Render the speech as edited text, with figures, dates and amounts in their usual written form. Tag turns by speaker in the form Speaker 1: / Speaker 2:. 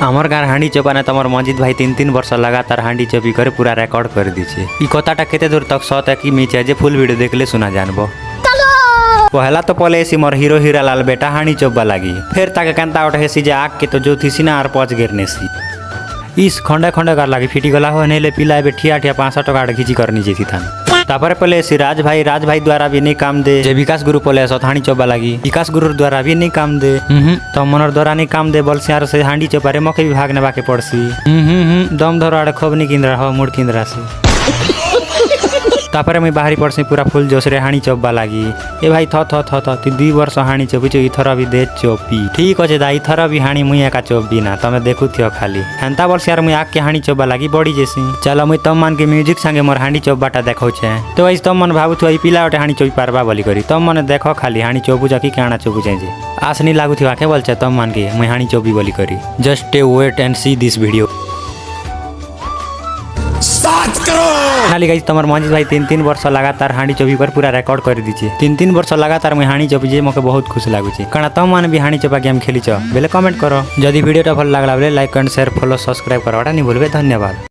Speaker 1: आमर गाँव हांडी चोपा ने तमर मंजित भाई 3 वर्ष लगातार हांडी चोपी करे पूरा रेकर्ड कर दीजिए। ई कथाटा केते दूर तक सत है कि मिछ है जे फुल वीडियो देखले सुना जानबो। पहला तो पले एसी मोर हीरो हीरालाल बेटा हांडी चोपा लगी फिर ताके कांता उठे सी जे आग के तो जो थी सीना आर पच गिरने सी इस खंडे खंडे कर लगी फिटी गला हो नेले पिला बे ठिया ठिया 500 टका खींची करनी जेती था। तापर पले सी राज भाई द्वारा भी नहीं काम दे जे विकास गुरु पले हांडी चोपा लगी विकास गुरु द्वारा भी नहीं काम दे तो मनर द्वारा नहीं काम दे बोल से से हांडी चोपा रे मके विभाग ने बाके पड़सी दम धरो आड़े खोबनी किंद्रा हो मुड़ किंद्रा से तापर मुई बाहरी पड़सी पूरा फुल जोश रे हाणी चोपा लगी ए भाई थ थ थ थ 2 वर्ष हाणी चोपी इथर भी दे चोपी ठीक अच्छे दा इथर भी हाणी मुई एका चोपी ना तमे देखु थियो खाली हेंता वर्ष यार मुई आग के हाणी चोपा लगी बड़ी जेसी चलो मुई तम मान के म्यूजिक संगे मोर हाणी चोपाटा देखौ छे तो वैसे तम मन भाबु थियो ई पिला ओटे हाणी चोपी पारबा बोली करी तम मन देखो खाली हाणी चोपू जा की काना चोपू जे आस नहीं लागु थियो आके बोल छे तम मान के मुई हाणी चोपी बोली करी just wait and see this video. खाली गाइस तमर मंजित भाई 3 वर्ष लगातार हांडी चोपी पर पूरा रेकर्ड कर दीजिए। 3 वर्ष लगातार मैं हांडी चोपी जे मके बहुत खुश लागुची कारण तुम माने भी हांडी चोपा गेम खेली बेले कमेंट करो। जदि वीडियोटा भल लागला बेले like and share follow subscribe करवाटा नहीं भूलबे। धन्यवाद।